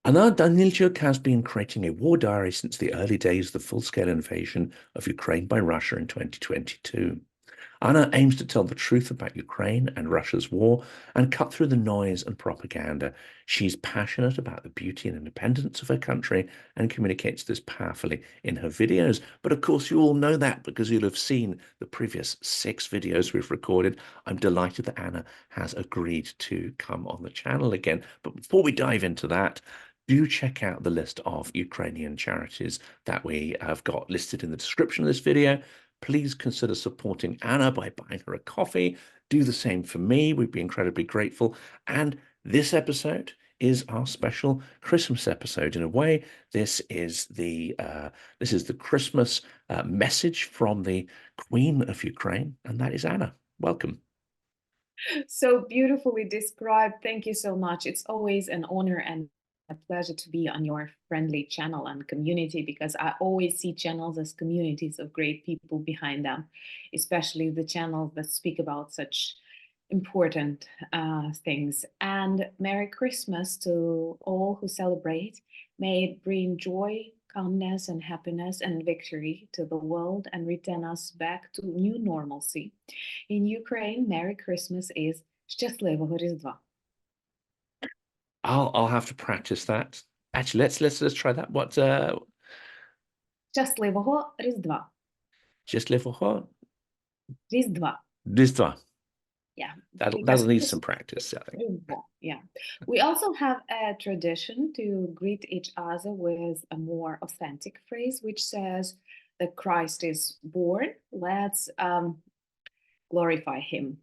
Anna Danylchuk has been creating a war diary since the early days of the full-scale invasion of Ukraine by Russia in 2022. Anna aims to tell the truth about Ukraine and Russia's war and cut through the noise and propaganda. She's passionate about the beauty and independence of her country and communicates this powerfully in her videos. But of course, you all know that because you'll have seen the previous 6 videos we've recorded. I'm delighted that Anna has agreed to come on the channel again. But before we dive into that, do check out the list of Ukrainian charities that we have got listed in the description of this video. Please consider supporting Anna by buying her a coffee. Do the same for me. We'd be incredibly grateful. And this episode is our special Christmas episode. In a way, this is the Christmas message from the Queen of Ukraine, and that is Anna. Welcome. So beautifully described. Thank you so much. It's always an honor and a pleasure to be on your friendly channel and community, because I always see channels as communities of great people behind them, especially the channels that speak about such important things. And Merry Christmas to all who celebrate. May it bring joy, calmness, and happiness and victory to the world and return us back to new normalcy. In Ukraine, Merry Christmas is Щасливого Різдва. I'll have to practice that. Actually, let's try that. What Щасливого Різдва. just live for Різдва. this time. Yeah. That'll need some practice, I think. Yeah. We also have a tradition to greet each other with a more authentic phrase, which says that Christ is born. Let's glorify him.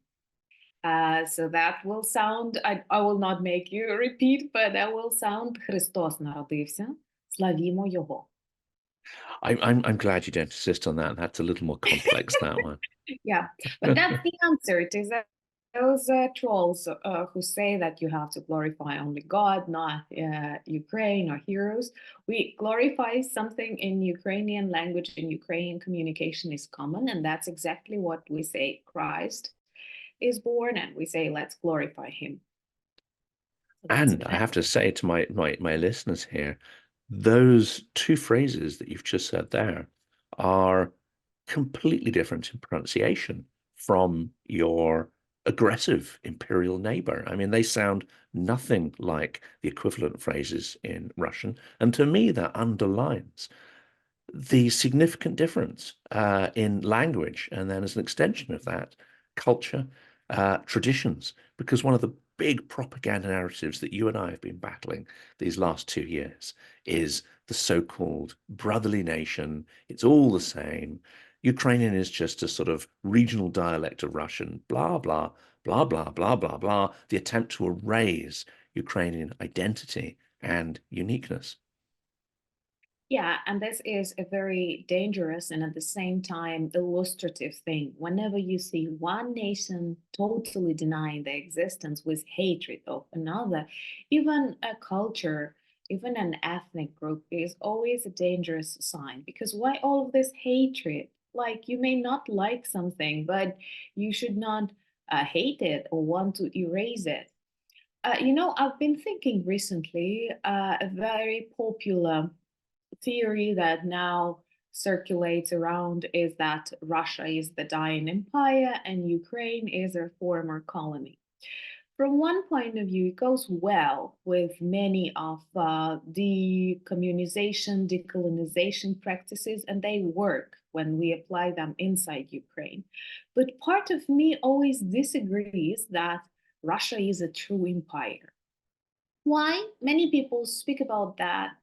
So that will sound, I will not make you repeat, but that will sound Христос народився, славімо його. I'm glad you don't insist on that. That's a little more complex, that one. Yeah, but that's the answer. It is those trolls who say that you have to glorify only God, not Ukraine or heroes. We glorify something in Ukrainian language, in Ukrainian communication is common, and that's exactly what we say. Christ is born, and we say, let's glorify him. So And I have to say to my listeners here, those 2 phrases that you've just said there are completely different in pronunciation from your aggressive imperial neighbor. I mean, they sound nothing like the equivalent phrases in Russian. And to me, that underlines the significant difference in language. And then as an extension of that, culture, traditions, because one of the big propaganda narratives that you and I have been battling these last 2 years is the so-called brotherly nation. It's all the same. Ukrainian is just a sort of regional dialect of Russian, blah, blah, blah, blah, blah, blah, blah. The attempt to erase Ukrainian identity and uniqueness. Yeah, and this is a very dangerous and at the same time illustrative thing. Whenever you see one nation totally denying the existence with hatred of another, even a culture, even an ethnic group is always a dangerous sign. Because why all of this hatred? Like, you may not like something, but you should not hate it or want to erase it. I've been thinking recently, a very popular theory that now circulates around is that Russia is the dying empire and Ukraine is a former colony. From one point of view, it goes well with many of decommunization, decolonization practices, and they work when we apply them inside Ukraine. But part of me always disagrees that Russia is a true empire. Why? Many people speak about that.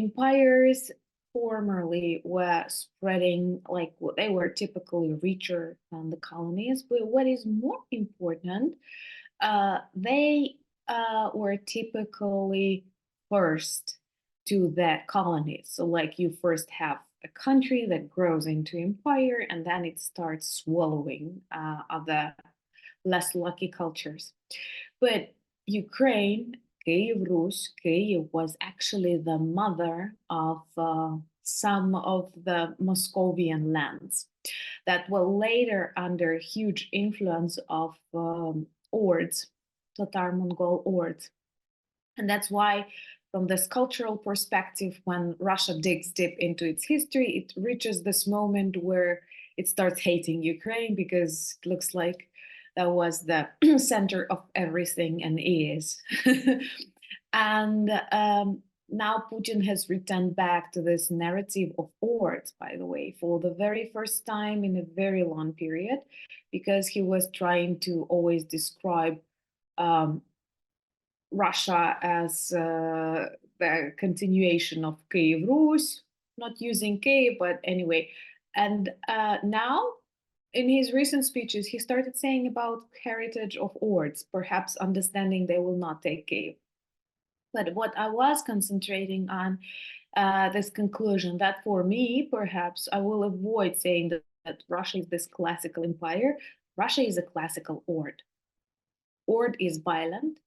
Empires formerly were spreading, like they were typically richer than the colonies, but what is more important, they were typically first to the colonies. So like you first have a country that grows into empire and then it starts swallowing other less lucky cultures. But Ukraine, Kiev Rus, Kiev was actually the mother of some of the Moscovian lands that were later under huge influence of Ords, Tatar Mongol Ords. And that's why, from this cultural perspective, when Russia digs deep into its history, it reaches this moment where it starts hating Ukraine, because it looks like that was the center of everything and is. And now Putin has returned back to this narrative of hordes, by the way, for the very first time in a very long period, because he was trying to always describe um, Russia as the continuation of Kiev Rus, not using Kiev, but anyway. And now, in his recent speeches, he started saying about heritage of hordes, perhaps understanding they will not take Kiev. But what I was concentrating on, this conclusion that for me, perhaps I will avoid saying that Russia is this classical empire. Russia is a classical horde. Horde is violent.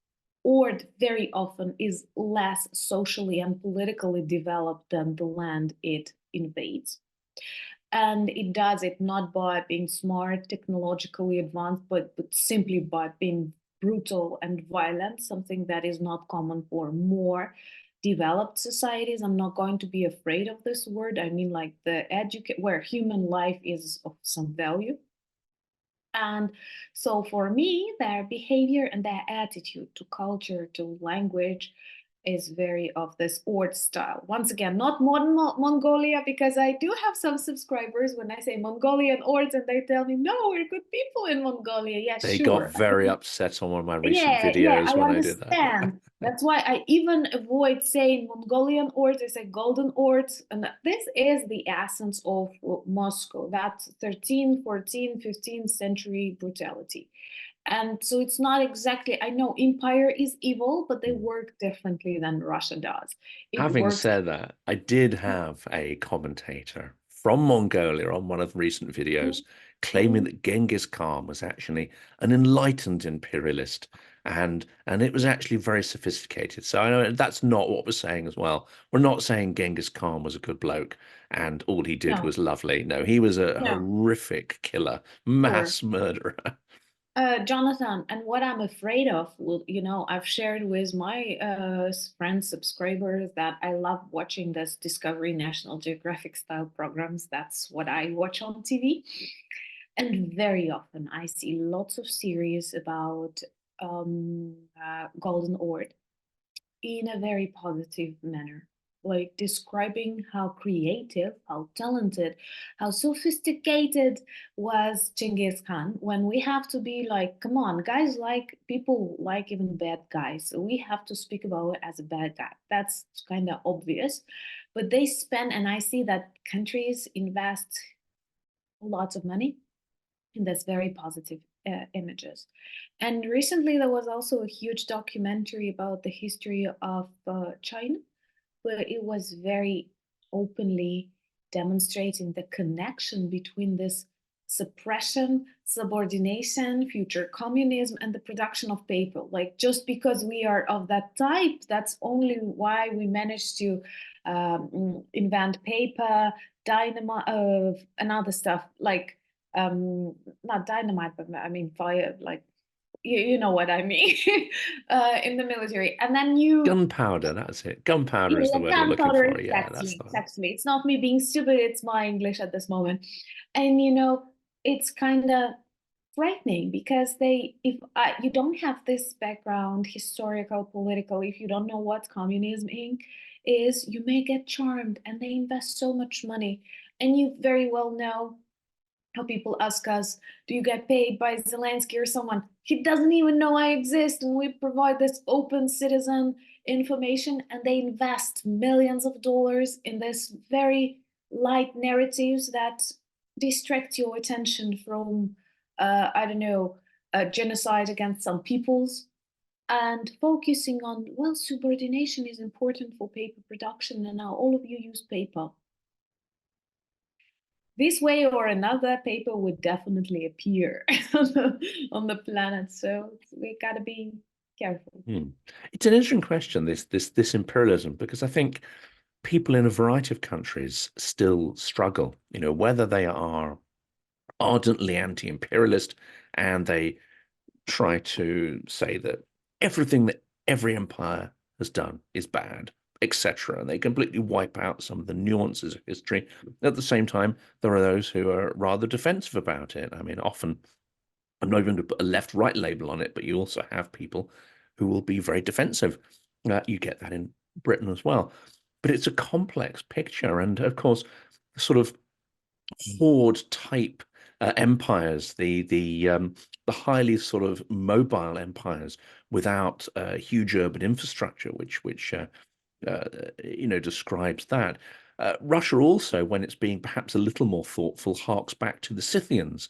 Horde very often is less socially and politically developed than the land it invades. And it does it not by being smart, technologically advanced, but simply by being brutal and violent, something that is not common for more developed societies. I'm not going to be afraid of this word. I mean, like where human life is of some value. And so for me, their behavior and their attitude to culture, to language, is very of this Ord style. Once again, not modern Mongolia, because I do have some subscribers when I say Mongolian Ords and they tell me, no, we're good people in Mongolia. Yeah, They got sure. very upset on one of my recent Yeah, videos I when I did that. understand. That's why I even avoid saying Mongolian Ords. I say Golden Ords. And this is the essence of Moscow, that 13th, 14th, 15th century brutality. And so it's not exactly, I know empire is evil, but they work differently than Russia does. It Having works. said that, I did have a commentator from Mongolia on one of the recent videos claiming that Genghis Khan was actually an enlightened imperialist and it was actually very sophisticated. So I know that's not what we're saying as well. We're not saying Genghis Khan was a good bloke and all he did No, was lovely. No, he was a no, horrific killer, sure. mass murderer. Jonathan, and what I'm afraid of, well, I've shared with my friends, subscribers, that I love watching this Discovery National Geographic style programs. That's what I watch on TV. And very often I see lots of series about Golden Horde in a very positive manner, like describing how creative, how talented, how sophisticated was Genghis Khan. When we have to be like, come on, guys, like people like even bad guys. So we have to speak about it as a bad guy. That's kind of obvious. But they spend, and I see that countries invest lots of money in this very positive images. And recently there was also a huge documentary about the history of China, where it was very openly demonstrating the connection between this suppression, subordination, future communism, and the production of paper. Like, just because we are of that type, that's only why we managed to invent paper, dynamite, and other stuff, like not dynamite, but I mean fire, like you know what I mean, in the military. And then Gunpowder, that's it. Gunpowder is the yeah, word we're looking gunpowder, for. Yeah, that's exactly, the one. exactly. It's not me being stupid, it's my English at this moment. And it's kind of frightening, because if you don't have this background, historical, political, if you don't know what communism is, you may get charmed, and they invest so much money. And you very well know how people ask us, do you get paid by Zelenskyy or someone? He doesn't even know I exist, and we provide this open citizen information, and they invest millions of dollars in this very light narratives that distract your attention from, I don't know, genocide against some peoples, and focusing on, well, subordination is important for paper production, and now all of you use paper. This way or another, paper would definitely appear on the planet. So we gotta be careful. It's an interesting question, this imperialism, because I think people in a variety of countries still struggle, whether they are ardently anti-imperialist and they try to say that everything that every empire has done is bad, etc. And they completely wipe out some of the nuances of history. At the same time, there are those who are rather defensive about it. I mean, often, I'm not even going to put a left-right label on it, but you also have people who will be very defensive. You get that in Britain as well. But it's a complex picture. And of course, sort of horde type empires, the highly sort of mobile empires without huge urban infrastructure, which describes that. Russia also, when it's being perhaps a little more thoughtful, harks back to the Scythians,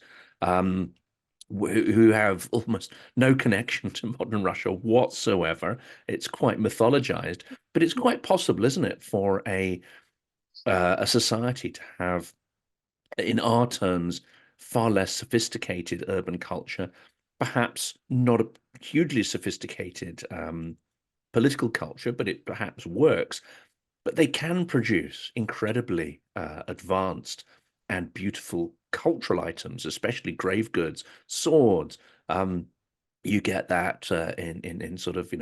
who have almost no connection to modern Russia whatsoever. It's quite mythologized, but it's quite possible, isn't it, for a society to have, in our terms, far less sophisticated urban culture, perhaps not a hugely sophisticated political culture, but it perhaps works. But they can produce incredibly advanced and beautiful cultural items, especially grave goods, swords. You get that in sort of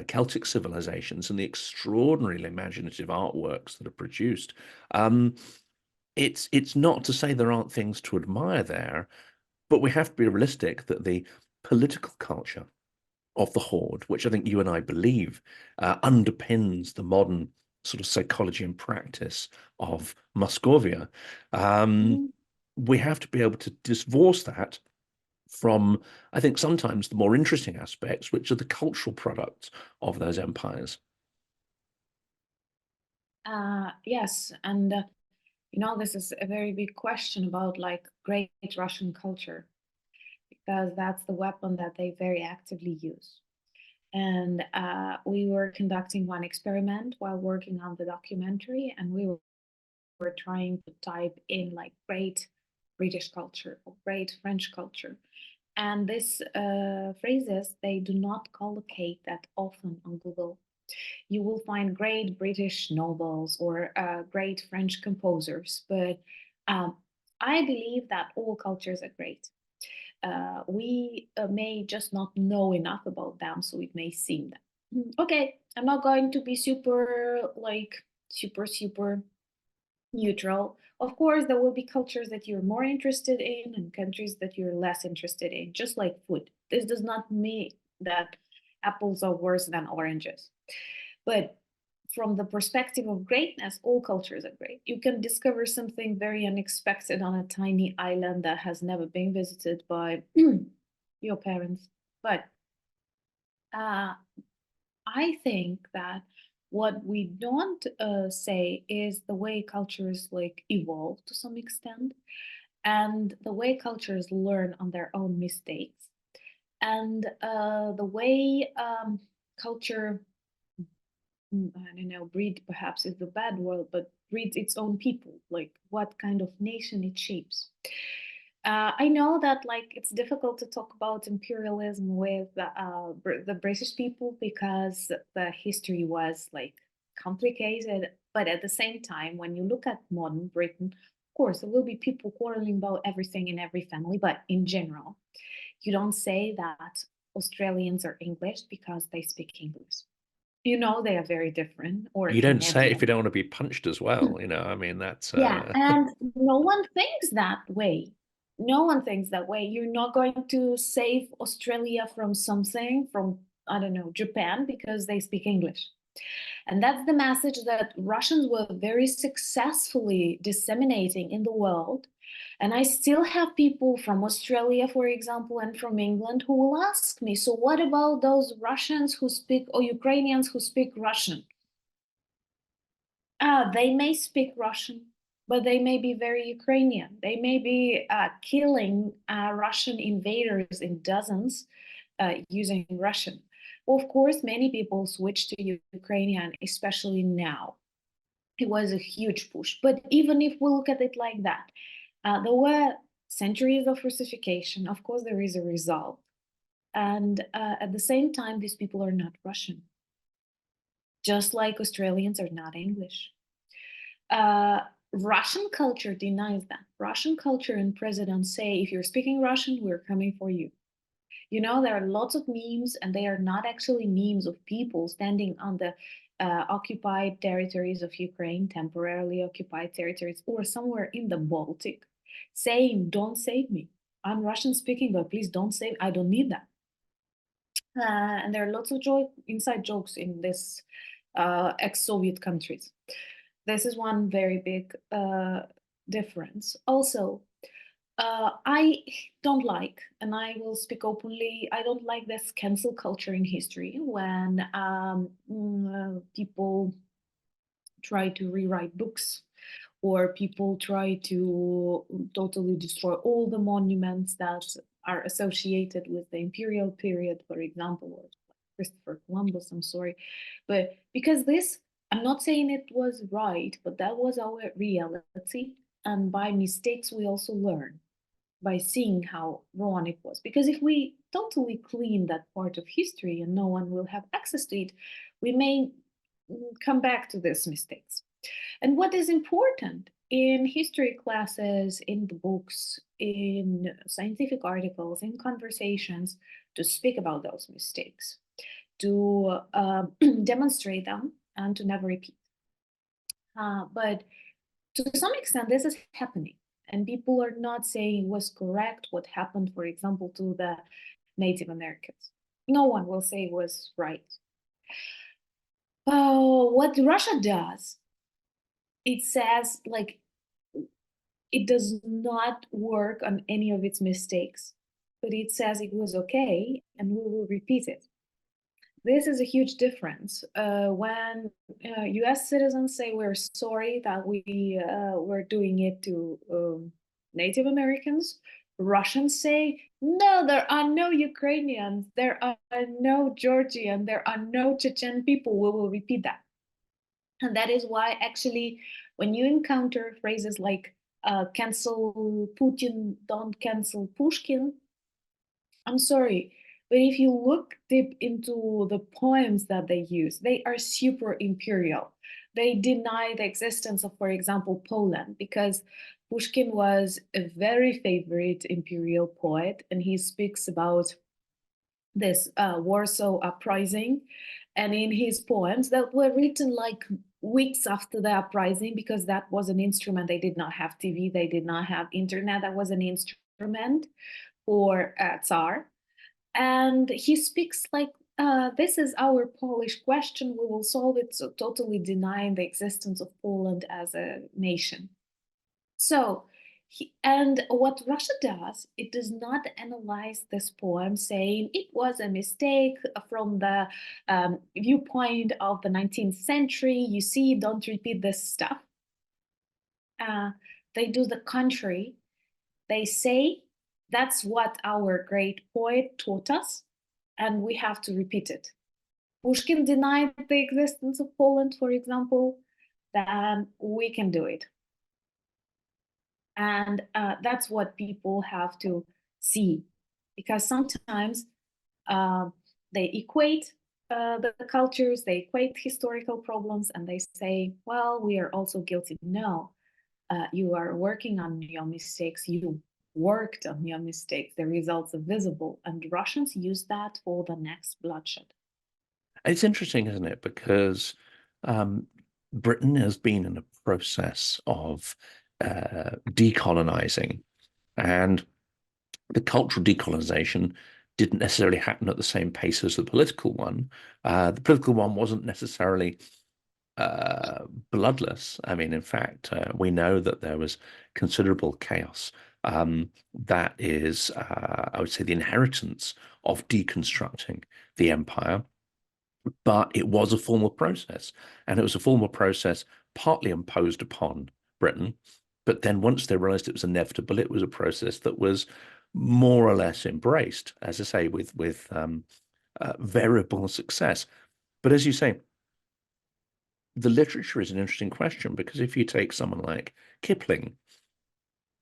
Celtic civilizations and the extraordinarily imaginative artworks that are produced. It's not to say there aren't things to admire there, but we have to be realistic that the political culture of the horde, which I think you and I believe underpins the modern sort of psychology and practice of Muscovia, we have to be able to divorce that from, I think, sometimes the more interesting aspects, which are the cultural products of those empires. Yes, and this is a very big question about like great Russian culture, because that's the weapon that they very actively use. And we were conducting one experiment while working on the documentary, and we were trying to type in like great British culture or great French culture. And these phrases, they do not collocate that often on Google. You will find great British novels or great French composers, but I believe that all cultures are great. We may just not know enough about them, so it may seem that, okay, I'm not going to be super neutral. Of course, there will be cultures that you're more interested in and countries that you're less interested in, just like food. This does not mean that apples are worse than oranges. But from the perspective of greatness, all cultures are great. You can discover something very unexpected on a tiny island that has never been visited by your parents. But I think that what we don't say is the way cultures like evolve to some extent, and the way cultures learn on their own mistakes, and the way culture, I don't know, breed perhaps is the bad word, but breeds its own people, like what kind of nation it shapes. I know that like it's difficult to talk about imperialism with the British people because the history was like complicated. But at the same time, when you look at modern Britain, of course, there will be people quarreling about everything in every family. But in general, you don't say that Australians are English because they speak English. They are very different, or You don't say it if you Canadian. don't want to be punched as well. I mean, that's Yeah, and no one thinks that way. No one thinks that way. You're not going to save Australia from something, from, I don't know, Japan, because they speak English. And that's the message that Russians were very successfully disseminating in the world. And I still have people from Australia, for example, and from England who will ask me, so what about those Russians who speak, or Ukrainians who speak Russian? They may speak Russian, but they may be very Ukrainian. They may be killing Russian invaders in dozens using Russian. Well, of course, many people switch to Ukrainian, especially now. It was a huge push. But even if we look at it like that, there were centuries of Russification. Of course, there is a result. And at the same time, these people are not Russian, just like Australians are not English. Russian culture denies that. Russian culture and presidents say, if you're speaking Russian, we're coming for you. You know, there are lots of memes, and they are not actually memes of people standing on the occupied territories of Ukraine, temporarily occupied territories, or somewhere in the Baltic, saying, "Don't save me. I'm Russian speaking, but please don't save. I don't need that." And there are lots of inside jokes in this ex-Soviet countries. This is one very big difference. Also, I don't like, and I will speak openly, I don't like this cancel culture in history when people try to rewrite books, or people try to totally destroy all the monuments that are associated with the imperial period, for example, or Christopher Columbus, I'm sorry. But because this, I'm not saying it was right, but that was our reality. And by mistakes, we also learn by seeing how wrong it was. Because if we totally clean that part of history and no one will have access to it, we may come back to these mistakes. And what is important in history classes, in the books, in scientific articles, in conversations, to speak about those mistakes, to demonstrate them, and to never repeat. But to some extent, this is happening. And people are not saying it was correct what happened, for example, to the Native Americans. No one will say it was right. What Russia does, it says, like, it does not work on any of its mistakes, but it says it was okay and we will repeat it. This is a huge difference. When US citizens say we're sorry that we were doing it to Native Americans, Russians say, no, there are no Ukrainians, there are no Georgian, there are no Chechen people, we will repeat that. And that is why actually when you encounter phrases like cancel Putin, don't cancel Pushkin, I'm sorry, but if you look deep into the poems that they use, they are super imperial. They deny the existence of, for example, Poland, because Pushkin was a very favorite imperial poet, and he speaks about this Warsaw uprising. And in his poems that were written like weeks after the uprising, because that was an instrument, they did not have TV, they did not have internet, that was an instrument for Tsar. And he speaks like, this is our Polish question, we will solve it, so totally denying the existence of Poland as a nation. So, and what Russia does, it does not analyze this poem saying it was a mistake from the viewpoint of the 19th century. You see, don't repeat this stuff. They do the contrary. They say that's what our great poet taught us, and we have to repeat it. Pushkin denied the existence of Poland, for example, then we can do it. And that's what people have to see, because sometimes they equate the cultures, they equate historical problems, and they say, well, we are also guilty. No, you are working on your mistakes. You worked on your mistakes. The results are visible, and Russians use that for the next bloodshed. It's interesting, isn't it? Because Britain has been in a process of decolonizing, and the cultural decolonization didn't necessarily happen at the same pace as the political one. The political one wasn't necessarily bloodless. I mean, in fact, we know that there was considerable chaos. That is, I would say, the inheritance of deconstructing the empire. But it was a formal process, and it was a formal process partly imposed upon Britain. But then once they realized it was inevitable, it was a process that was more or less embraced, as I say, with variable success. But as you say, the literature is an interesting question, because if you take someone like Kipling,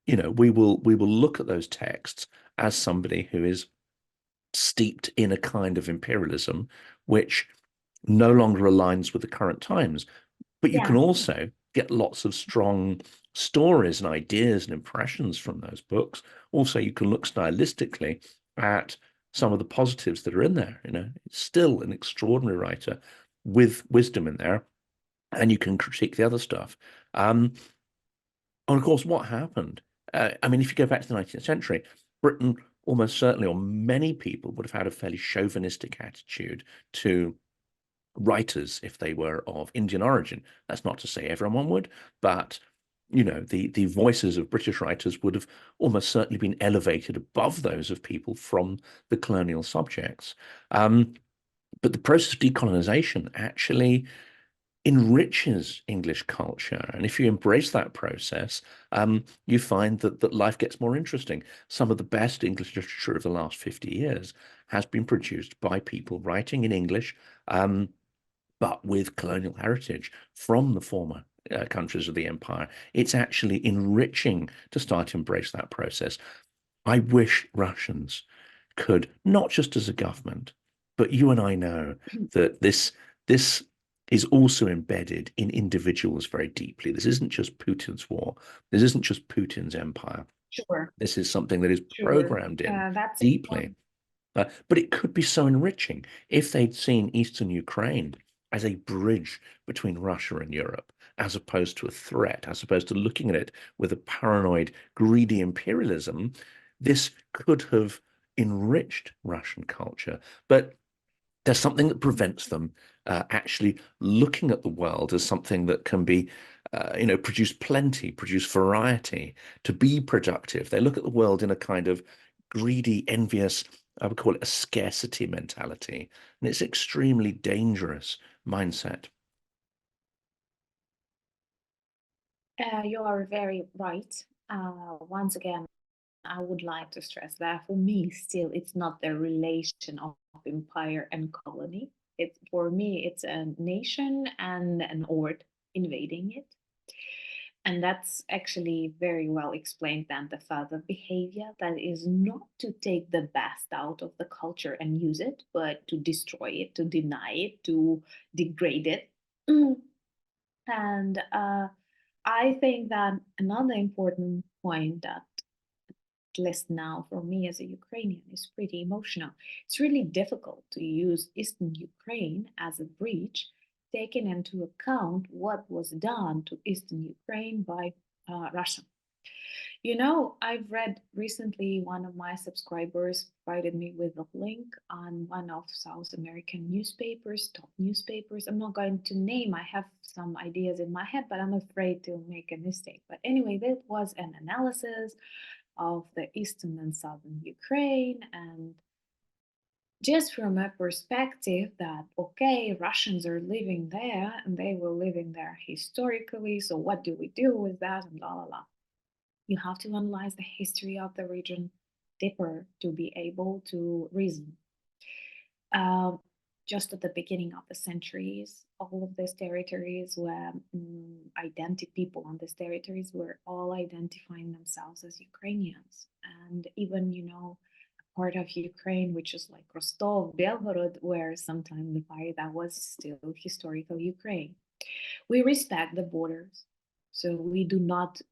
you know, we will look at those texts as somebody who is steeped in a kind of imperialism which no longer aligns with the current times. But you can also get lots of strong stories and ideas and impressions from those books. Also, you can look stylistically at some of the positives that are in there. It's still an extraordinary writer with wisdom in there, and you can critique the other stuff. And of course, what happened? I mean, if you go back to the 19th century, Britain almost certainly, or many people, would have had a fairly chauvinistic attitude to writers if they were of Indian origin. That's not to say everyone would, but the voices of British writers would have almost certainly been elevated above those of people from the colonial subjects. But the process of decolonization actually enriches English culture. And if you embrace that process, you find that life gets more interesting. Some of the best English literature of the last 50 years has been produced by people writing in English, but with colonial heritage from the former countries of the empire. It's actually enriching to start to embrace that process. I wish Russians could, not just as a government, but you and I know that this is also embedded in individuals very deeply. This isn't just Putin's war. This isn't just Putin's empire. Sure. This is something that is Sure. programmed in That's deeply. But it could be so enriching if they'd seen Eastern Ukraine as a bridge between Russia and Europe, as opposed to a threat, as opposed to looking at it with a paranoid, greedy imperialism. This could have enriched Russian culture. But there's something that prevents them actually looking at the world as something that can be, produce plenty, produce variety, to be productive. They look at the world in a kind of greedy, envious, I would call it a scarcity mentality. And it's extremely dangerous mindset. You are very right. Once again, I would like to stress that for me, still, it's not the relation of empire and colony. It's for me, it's a nation and an horde invading it. And that's actually very well explained then the further behavior that is not to take the best out of the culture and use it, but to destroy it, to deny it, to degrade it. And I think that another important point that list now for me as a Ukrainian is pretty emotional. It's really difficult to use Eastern Ukraine as a bridge, taking into account what was done to Eastern Ukraine by Russia. I've read recently one of my subscribers provided me with a link on one of South American newspapers, top newspapers. I'm not going to name, I have some ideas in my head, but I'm afraid to make a mistake. But anyway, that was an analysis of the eastern and southern Ukraine, and just from a perspective that, okay, Russians are living there and they were living there historically, so what do we do with that, and blah, blah, blah. You have to analyze the history of the region deeper to be able to reason. Just at the beginning of the centuries, all of these territories were people on these territories were all identifying themselves as Ukrainians. And even, a part of Ukraine, which is like Rostov, Belgorod, where sometime the part that was still historical Ukraine. We respect the borders, so we do not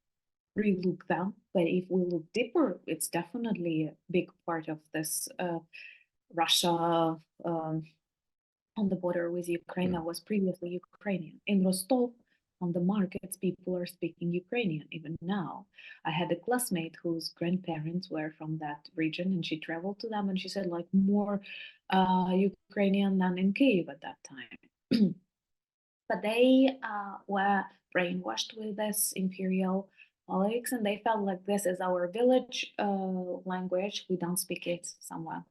relook them. But if we look deeper, it's definitely a big part of this Russia on the border with Ukraine that was previously Ukrainian. In Rostov, on the markets, people are speaking Ukrainian even now. I had a classmate whose grandparents were from that region, and she traveled to them, and she said like more Ukrainian than in Kyiv at that time. But they were brainwashed with this imperial politics, and they felt like this is our village language. We don't speak it somewhere.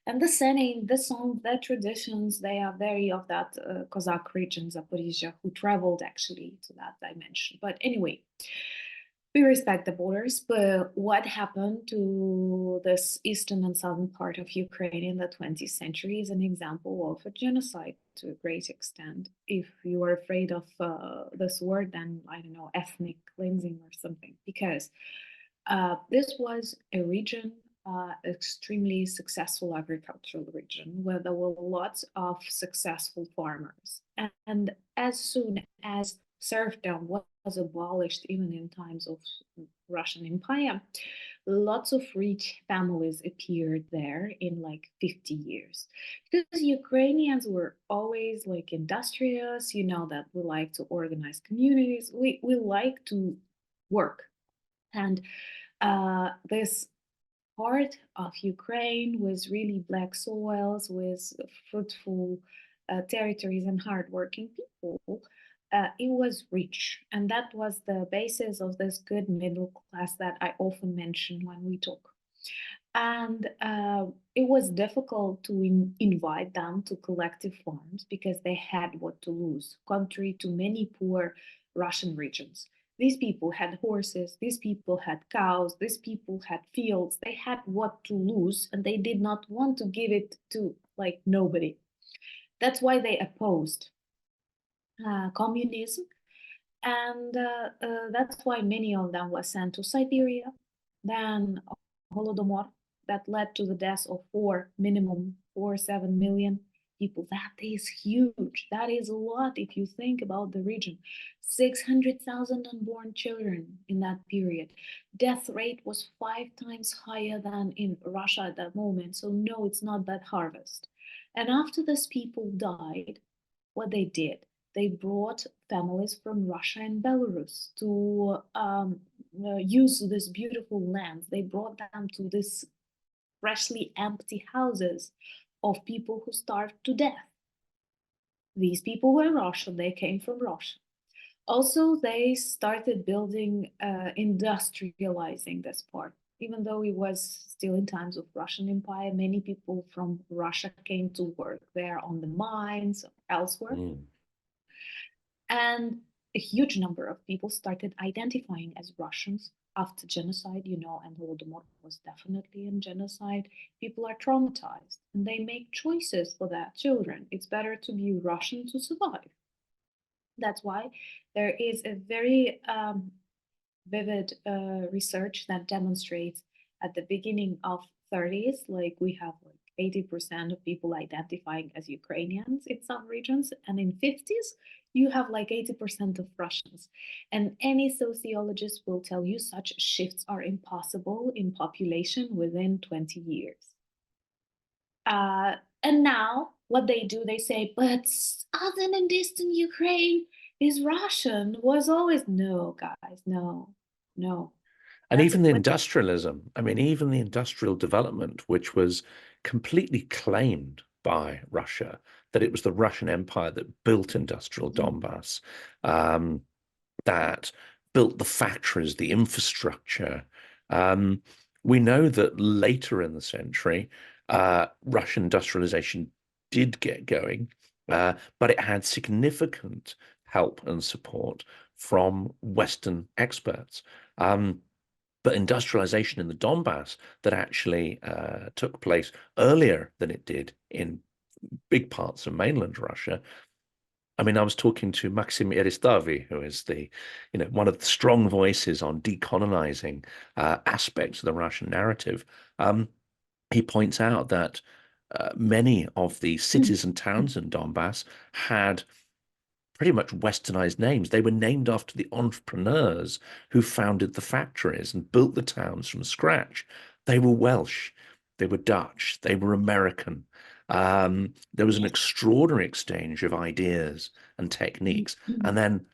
And the setting, the song, the traditions, they are very of that Cossack region, Zaporizhia, who traveled actually to that dimension. But anyway, we respect the borders, but what happened to this eastern and southern part of Ukraine in the 20th century is an example of a genocide to a great extent. If you are afraid of this word, then I don't know, ethnic cleansing or something, because this was a region, extremely successful agricultural region where there were lots of successful farmers. And as soon as serfdom was abolished even in times of Russian Empire, lots of rich families appeared there in like 50 years. Because Ukrainians were always like industrious, you know, that we like to organize communities, we like to work. And this part of Ukraine with really black soils, with fruitful territories and hardworking people, it was rich. And that was the basis of this good middle class that I often mention when we talk. And it was difficult to invite them to collective farms because they had what to lose, contrary to many poor Russian regions. These people had horses, these people had cows, these people had fields, they had what to lose, and they did not want to give it to like nobody. That's why they opposed communism, and that's why many of them were sent to Siberia. Then Holodomor, that led to the death of minimum 7 million people. That is huge. That is a lot if you think about the region. 600,000 unborn children in that period. Death rate was 5 times higher than in Russia at that moment. So no, it's not that harvest. And after these people died, what they did, they brought families from Russia and Belarus to use this beautiful land. They brought them to this freshly empty houses of people who starved to death. These people were Russian, they came from Russia. Also, they started building, industrializing this part. Even though it was still in times of Russian Empire, many people from Russia came to work there on the mines, elsewhere. And a huge number of people started identifying as Russians after genocide, you know, and Holodomor was definitely a genocide. People are traumatized and they make choices for their children. It's better to be Russian to survive. That's why there is a very vivid research that demonstrates at the beginning of 30s, like we have like 80% of people identifying as Ukrainians in some regions, and in 50s you have like 80% of Russians. And any sociologist will tell you such shifts are impossible in population within 20 years. And now what they do, they say, but southern and eastern Ukraine is Russian. Was always, no, guys, no, no. And That's even the what. industrialism, I mean, even the industrial development, which was completely claimed by Russia, that it was the Russian Empire that built industrial Donbass, that built the factories, the infrastructure. We know that later in the century, Russian industrialization did get going, but it had significant help and support from Western experts. But industrialization in the Donbass that actually took place earlier than it did in big parts of mainland Russia. I mean, I was talking to Maxim Eristavi, who is the, one of the strong voices on decolonizing aspects of the Russian narrative. He points out that many of the cities and towns in Donbass had pretty much westernized names. They were named after the entrepreneurs who founded the factories and built the towns from scratch. They were Welsh, they were Dutch, they were American. There was an extraordinary exchange of ideas and techniques. And then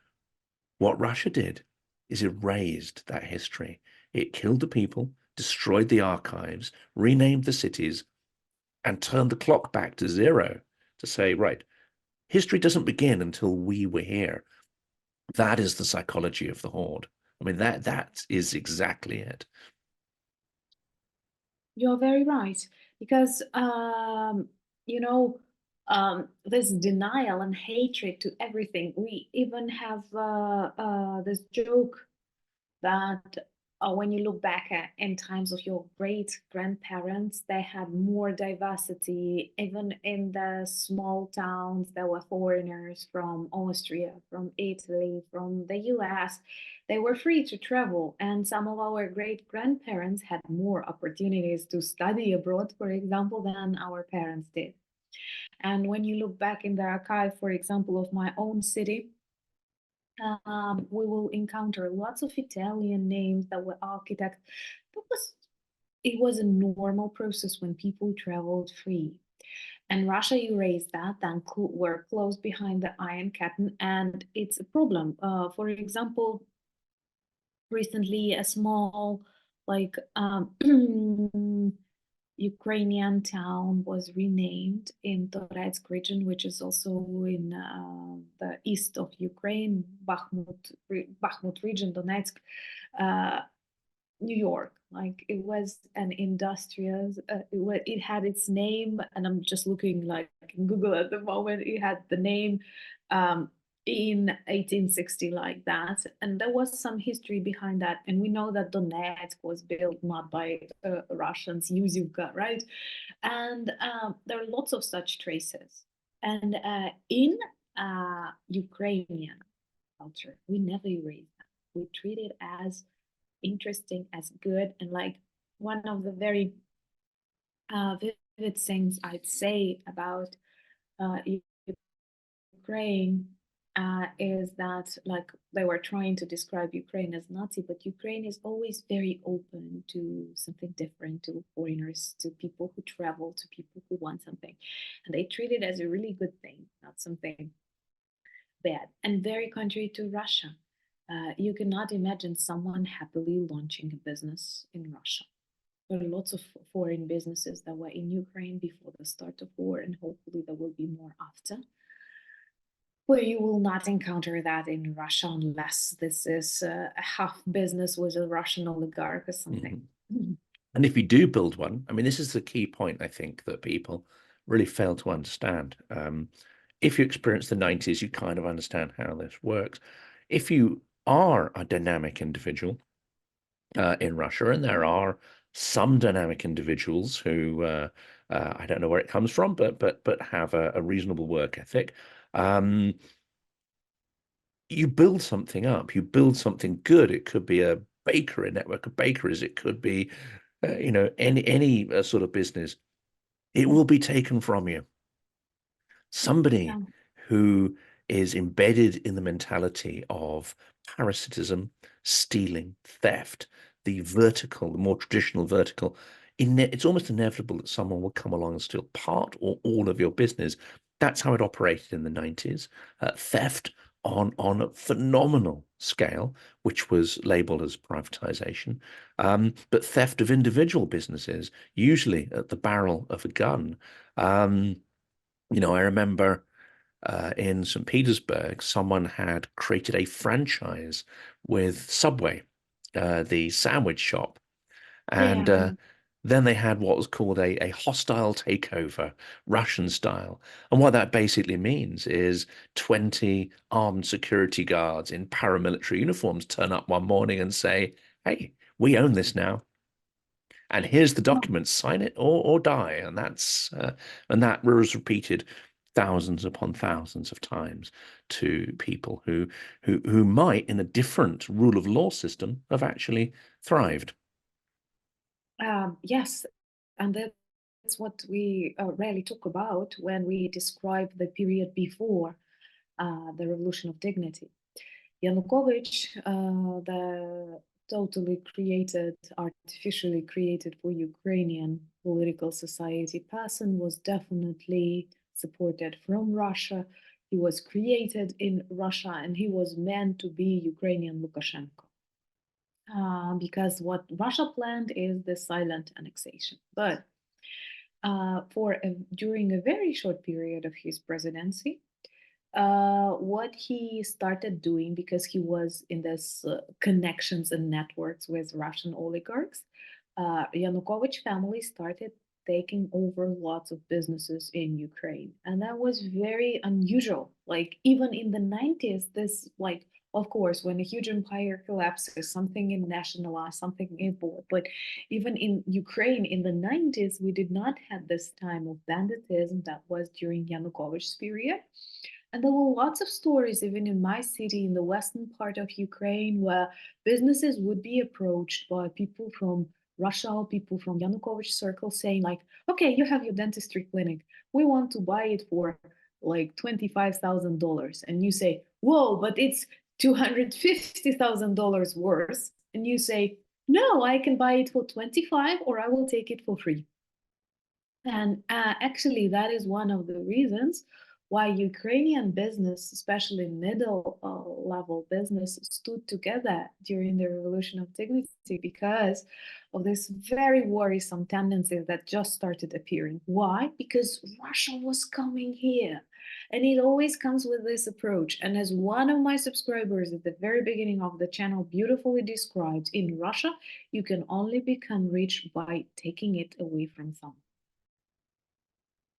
what Russia did is erased that history. It killed the people, destroyed the archives, renamed the cities, and turned the clock back to zero to say, right, history doesn't begin until we were here. That is the psychology of the Horde. I mean, that is exactly it. You're very right, because this denial and hatred to everything. We even have this joke that when you look back in times of your great grandparents, they had more diversity. Even in the small towns, there were foreigners from Austria, from Italy, from the US. They were free to travel, and some of our great grandparents had more opportunities to study abroad, for example, than our parents did. And when you look back in the archive, for example, of my own city, We will encounter lots of Italian names that were architects. It was a normal process when people traveled free. And Russia erased that, then were closed behind the Iron Curtain, and it's a problem. For example, recently a small, like, Ukrainian town was renamed in Donetsk region, which is also in the east of Ukraine, Bakhmut region, Donetsk, New York. Like, it was an industrial, it had its name, and I'm just looking like in Google at the moment, it had the name in 1860, like that. And there was some history behind that. And we know that Donetsk was built not by Russians, Yuzivka, right? And there are lots of such traces. And in Ukrainian culture, we never erase that. We treat it as interesting, as good. And like, one of the very vivid things I'd say about Ukraine is that, like, they were trying to describe Ukraine as Nazi, but Ukraine is always very open to something different, to foreigners, to people who travel, to people who want something. And they treat it as a really good thing, not something bad. And very contrary to Russia. You cannot imagine someone happily launching a business in Russia. There are lots of foreign businesses that were in Ukraine before the start of war, and hopefully there will be more after, where you will not encounter that in Russia unless this is a half business with a Russian oligarch or something. Mm-hmm. And if you do build one, I mean, this is the key point, I think, that people really fail to understand. If you experience the 90s, you kind of understand how this works. If you are a dynamic individual in Russia, and there are some dynamic individuals who I don't know where it comes from, but have a reasonable work ethic. You build something up. You build something good. It could be a bakery, a network of bakeries. It could be, any sort of business. It will be taken from you. Somebody Yeah. who is embedded in the mentality of parasitism, stealing, theft, the vertical, the more traditional vertical, it's almost inevitable that someone will come along and steal part or all of your business. That's how it operated in the 90s. Theft on a phenomenal scale, which was labeled as privatization, but theft of individual businesses, usually at the barrel of a gun. I remember in St. Petersburg, someone had created a franchise with Subway, the sandwich shop. And Yeah. then they had what was called a hostile takeover, Russian style. And what that basically means is 20 armed security guards in paramilitary uniforms turn up one morning and say, hey, we own this now. And here's the document, sign it or die. And that was repeated thousands upon thousands of times to people who might, in a different rule of law system, have actually thrived. Yes, and that's what we rarely talk about when we describe the period before the Revolution of Dignity. Yanukovych, the totally created, artificially created for Ukrainian political society person, was definitely supported from Russia. He was created in Russia, and he was meant to be Ukrainian Lukashenko. Because what Russia planned is the silent annexation. But during a very short period of his presidency, what he started doing, because he was in this connections and networks with Russian oligarchs, Yanukovych family started taking over lots of businesses in Ukraine, and that was very unusual. Like, even in the 90s, this, like, of course, when a huge empire collapses, something is nationalized, something is bought. But even in Ukraine in the 90s, we did not have this time of banditism that was during Yanukovych's period. And there were lots of stories, even in my city, in the western part of Ukraine, where businesses would be approached by people from Russia, people from Yanukovych circle, saying like, okay, you have your dentistry clinic. We want to buy it for like $25,000. And you say, whoa, but it's $250,000 worth, and you say, no, I can buy it for 25 or I will take it for free. And actually, that is one of the reasons why Ukrainian business, especially middle level business, stood together during the Revolution of Dignity because of this very worrisome tendency that just started appearing. Why? Because Russia was coming here. And it always comes with this approach. And as one of my subscribers at the very beginning of the channel beautifully described, in Russia, you can only become rich by taking it away from someone.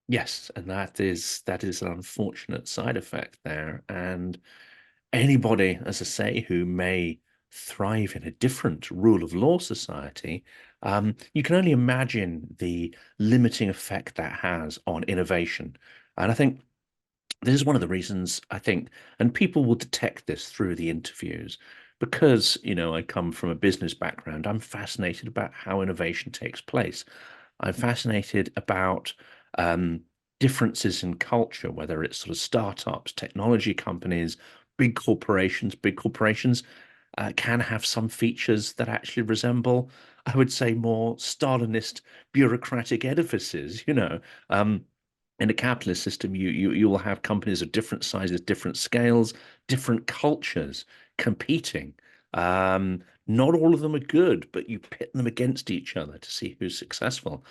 Yes, and that is an unfortunate side effect there. And anybody, as I say, who may thrive in a different rule of law society, you can only imagine the limiting effect that has on innovation. And I think this is one of the reasons I think, and people will detect this through the interviews, because, I come from a business background. I'm fascinated about how innovation takes place. I'm fascinated about differences in culture, whether it's sort of startups, technology companies, big corporations. Big corporations can have some features that actually resemble, I would say, more Stalinist bureaucratic edifices. In a capitalist system, you will have companies of different sizes, different scales, different cultures competing. Not all of them are good, but you pit them against each other to see who's successful.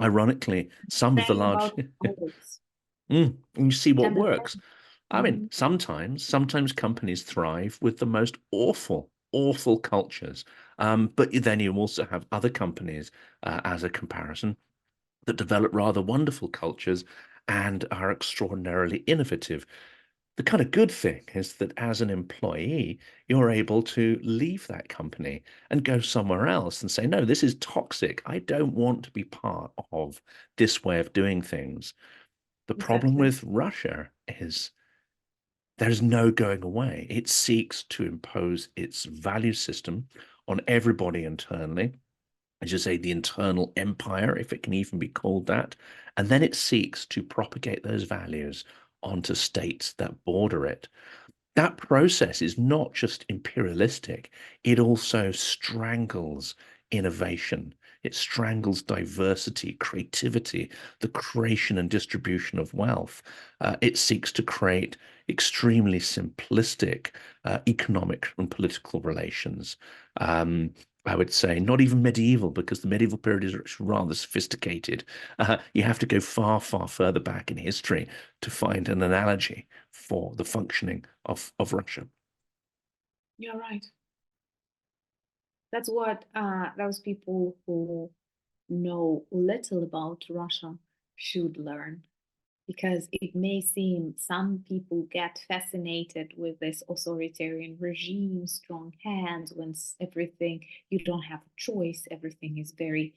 Ironically, some of the Same large, about always. and you see what And the works. I mean, same. sometimes companies thrive with the most awful cultures. But then you also have other companies, as a comparison, that develop rather wonderful cultures and are extraordinarily innovative. The kind of good thing is that as an employee, you're able to leave that company and go somewhere else and say, no, this is toxic. I don't want to be part of this way of doing things. The problem Exactly. with Russia is there's no going away. It seeks to impose its value system on everybody internally, as you say, the internal empire, if it can even be called that. And then it seeks to propagate those values onto states that border it. That process is not just imperialistic, it also strangles innovation. It strangles diversity, creativity, the creation and distribution of wealth. It seeks to create extremely simplistic economic and political relations. I would say not even medieval, because the medieval period is rather sophisticated. You have to go far, far further back in history to find an analogy for the functioning of Russia. You're right. That's what those people who know little about Russia should learn, because it may seem some people get fascinated with this authoritarian regime, strong hands, when everything, you don't have a choice, everything is very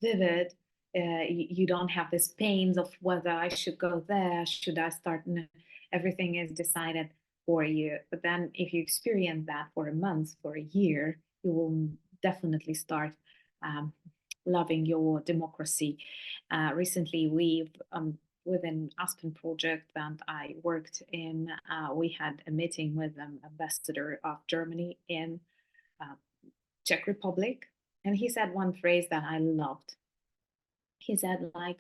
vivid. You don't have this pains of whether I should go there, should I start. No, everything is decided for you. But then if you experience that for a month, for a year, you will definitely start um, loving your democracy. Recently, within Aspen project that I worked in, we had a meeting with an ambassador of Germany in uh, Czech Republic, and he said one phrase that I loved. He said, like,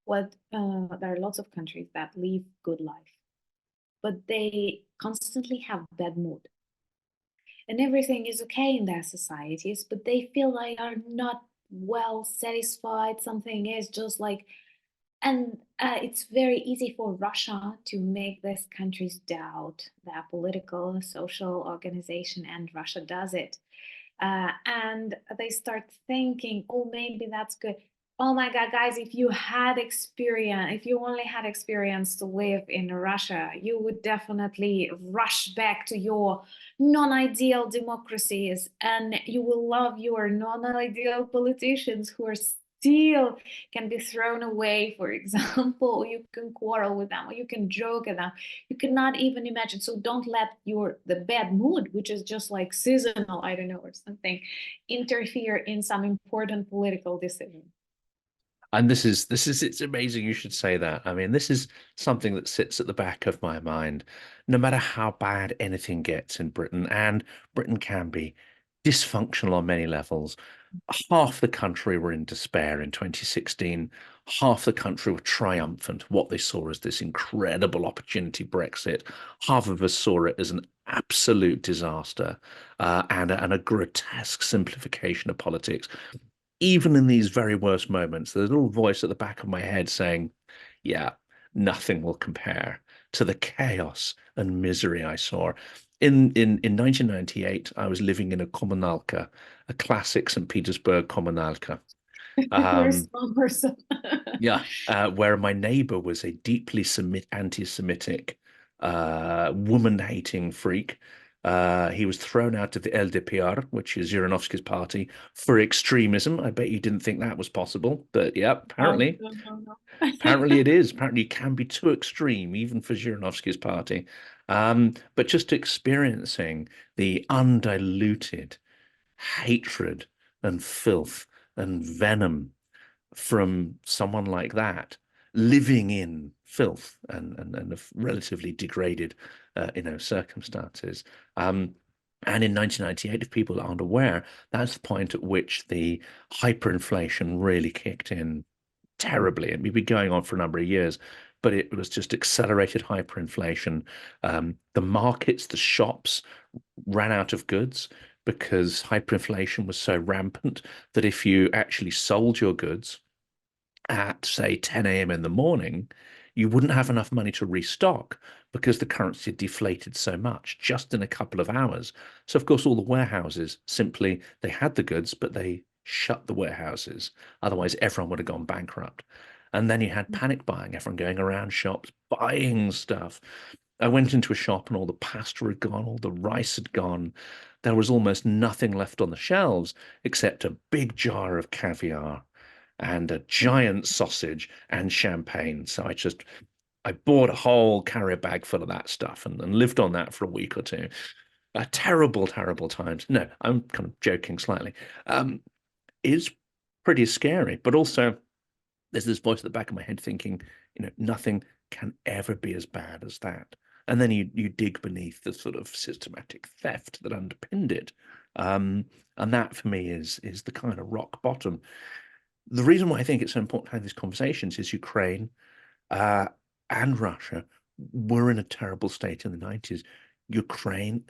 what there are lots of countries that live good life, but they constantly have bad mood, and everything is okay in their societies, but they feel like are not well satisfied. Something is just like, and it's very easy for Russia to make these countries doubt their political, social organization, and Russia does it. And they start thinking, oh, maybe that's good. Oh my God, guys, if you had experience, if you only had experience to live in Russia, you would definitely rush back to your non-ideal democracies, and you will love your non-ideal politicians who are still can be thrown away, for example. You can quarrel with them, or you can joke at them. You cannot even imagine. So don't let the bad mood, which is just like seasonal, I don't know, or something, interfere in some important political decision. And it's amazing you should say that. I mean, this is something that sits at the back of my mind. No matter how bad anything gets in Britain, and Britain can be dysfunctional on many levels. Half the country were in despair in 2016. Half the country were triumphant. What they saw as this incredible opportunity, Brexit. Half of us saw it as an absolute disaster, and a grotesque simplification of politics. Even in these very worst moments, there's a little voice at the back of my head saying, yeah, nothing will compare to the chaos and misery I saw. In 1998, I was living in a kommunalka, a classic St. Petersburg kommunalka. You're a Um, small person. yeah, where my neighbor was a deeply anti-Semitic, woman-hating freak. He was thrown out of the LDPR, which is Zhirinovsky's party, for extremism. I bet you didn't think that was possible, but yeah, No, apparently, no, no, no. apparently it is. Apparently, you can be too extreme, even for Zhirinovsky's party. But just experiencing the undiluted hatred and filth and venom from someone like that living in filth and of relatively degraded circumstances. And in 1998, if people aren't aware, that's the point at which the hyperinflation really kicked in terribly. And we've been going on for a number of years, but it was just accelerated hyperinflation. The markets, the shops ran out of goods because hyperinflation was so rampant that if you actually sold your goods at, say, 10 a.m. in the morning, you wouldn't have enough money to restock because the currency had deflated so much just in a couple of hours. So, of course, all the warehouses simply, they had the goods, but they shut the warehouses. Otherwise, everyone would have gone bankrupt. And then you had panic buying, everyone going around shops, buying stuff. I went into a shop and all the pasta had gone, all the rice had gone. There was almost nothing left on the shelves except a big jar of caviar and a giant sausage and champagne. So I bought a whole carrier bag full of that stuff and lived on that for a week or two. Terrible, terrible times. No, I'm kind of joking slightly. It's pretty scary, but also there's this voice at the back of my head thinking, nothing can ever be as bad as that. And then you dig beneath the sort of systematic theft that underpinned it. And that for me is the kind of rock bottom. The reason why I think it's so important to have these conversations is Ukraine uh, and Russia were in a terrible state in the 90s. Ukraine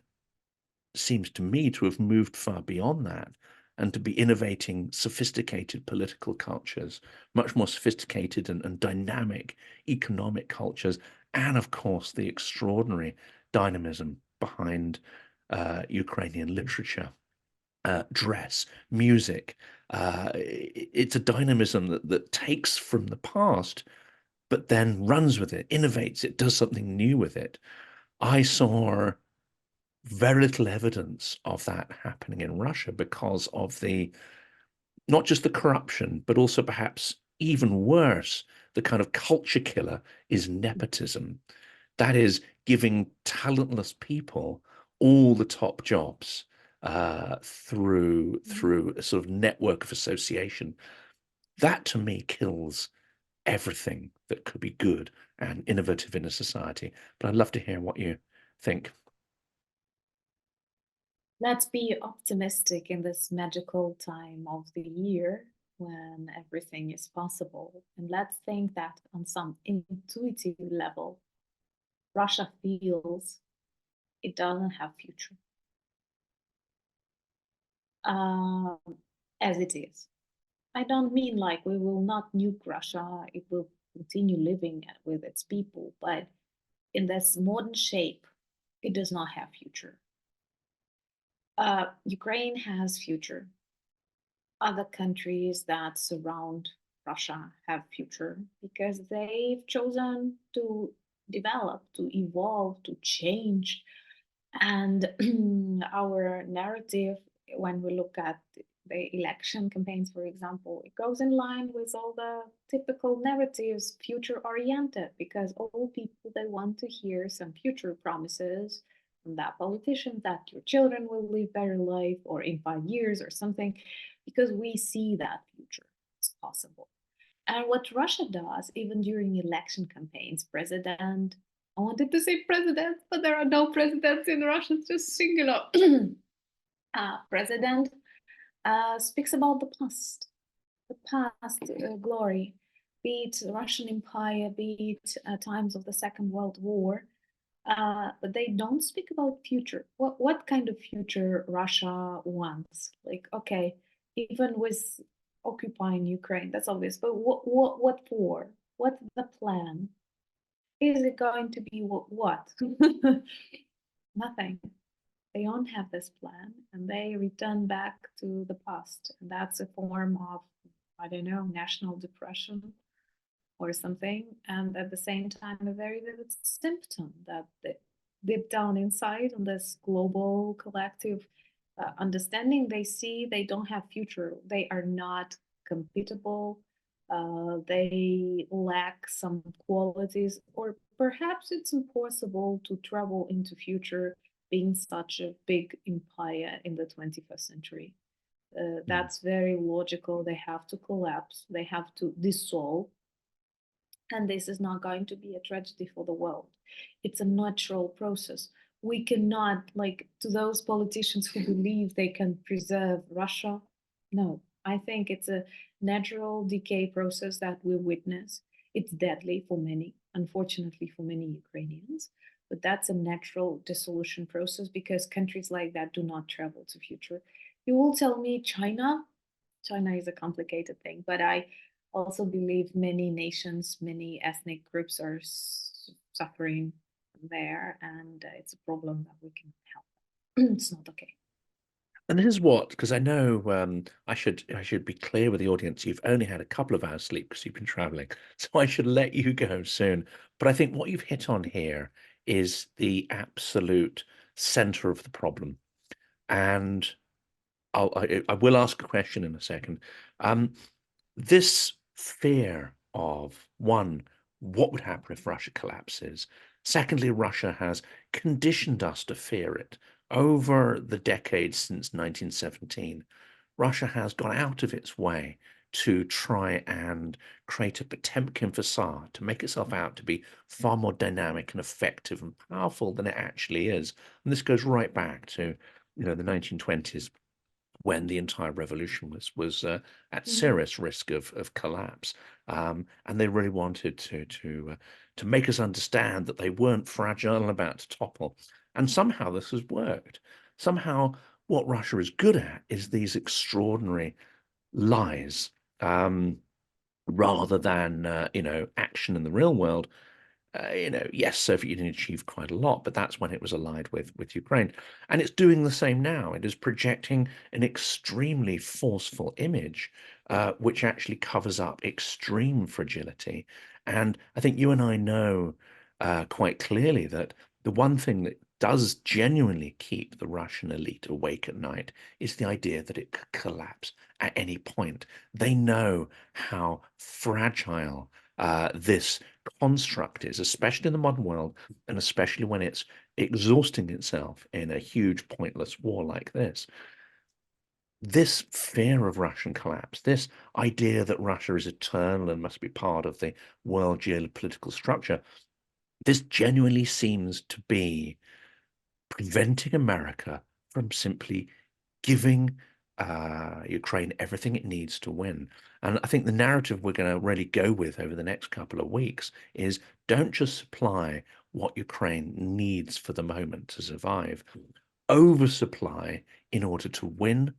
seems to me to have moved far beyond that and to be innovating sophisticated political cultures, much more sophisticated and dynamic economic cultures, and of course, the extraordinary dynamism behind Ukrainian literature, dress, music. It's a dynamism that takes from the past, but then runs with it, innovates it, does something new with it. I saw very little evidence of that happening in Russia because of the not just the corruption, but also perhaps even worse, the kind of culture killer is nepotism. That is giving talentless people all the top jobs through a sort of network of association. That to me kills everything that could be good and innovative in a society. But I'd love to hear what you think. Let's be optimistic in this magical time of the year when everything is possible. And let's think that on some intuitive level, Russia feels it doesn't have future um, as it is. I don't mean like we will not nuke Russia, it will continue living with its people, but in this modern shape, it does not have future. Ukraine has future. Other countries that surround Russia have future because they've chosen to develop, to evolve, to change. And our narrative, when we look at the election campaigns, for example, it goes in line with all the typical narratives, future oriented, because all people, they want to hear some future promises from that politician that your children will live better life or in 5 years or something, because we see that future is possible. And what Russia does, even during election campaigns, I wanted to say president, but there are no presidents in Russia, it's just singular. President speaks about the past glory, be it Russian Empire, be it times of the Second World War, but they don't speak about future. What kind of future Russia wants? Like, okay, even with occupying Ukraine, that's obvious. But what for? What's the plan? Is it going to be what? Nothing. They don't have this plan, and they return back to the past. And that's a form of, I don't know, national depression or something, and at the same time a very vivid symptom that deep down inside on this global collective understanding, they see they don't have future, they are not compatible, they lack some qualities, or perhaps it's impossible to travel into future being such a big empire in the 21st century. That's very logical. They have to collapse, they have to dissolve, and this is not going to be a tragedy for the world. It's a natural process. We cannot, like, to those politicians who believe they can preserve Russia, no, I think it's a natural decay process that we witness. It's deadly for many, unfortunately for many Ukrainians, but that's a natural dissolution process because countries like that do not travel to future. You will tell me China is a complicated thing, but I also believe many nations, many ethnic groups are suffering there, and it's a problem that we can help. It's not okay. And this is what, because I know I should be clear with the audience. You've only had a couple of hours sleep because you've been traveling, so I should let you go soon. But I think what you've hit on here is the absolute center of the problem, and I will ask a question in a second. This fear of, one, what would happen if Russia collapses? Secondly, Russia has conditioned us to fear it. Over the decades since 1917, Russia has gone out of its way to try and create a Potemkin facade, to make itself out to be far more dynamic and effective and powerful than it actually is. And this goes right back to, the 1920s, when the entire revolution was at serious risk of collapse, and they really wanted to make us understand that they weren't fragile and about to topple. And somehow this has worked. Somehow, what Russia is good at is these extraordinary lies, rather than action in the real world. Yes, Soviet Union achieved quite a lot, but that's when it was allied with Ukraine. And it's doing the same now. It is projecting an extremely forceful image, which actually covers up extreme fragility. And I think you and I know quite clearly that the one thing that does genuinely keep the Russian elite awake at night is the idea that it could collapse at any point. They know how fragile this construct is, especially in the modern world, and especially when it's exhausting itself in a huge pointless war like this. This fear of Russian collapse, this idea that Russia is eternal and must be part of the world geopolitical structure, this genuinely seems to be preventing America from simply giving Ukraine everything it needs to win. And I think the narrative we're going to really go with over the next couple of weeks is, don't just supply what Ukraine needs for the moment to survive, oversupply in order to win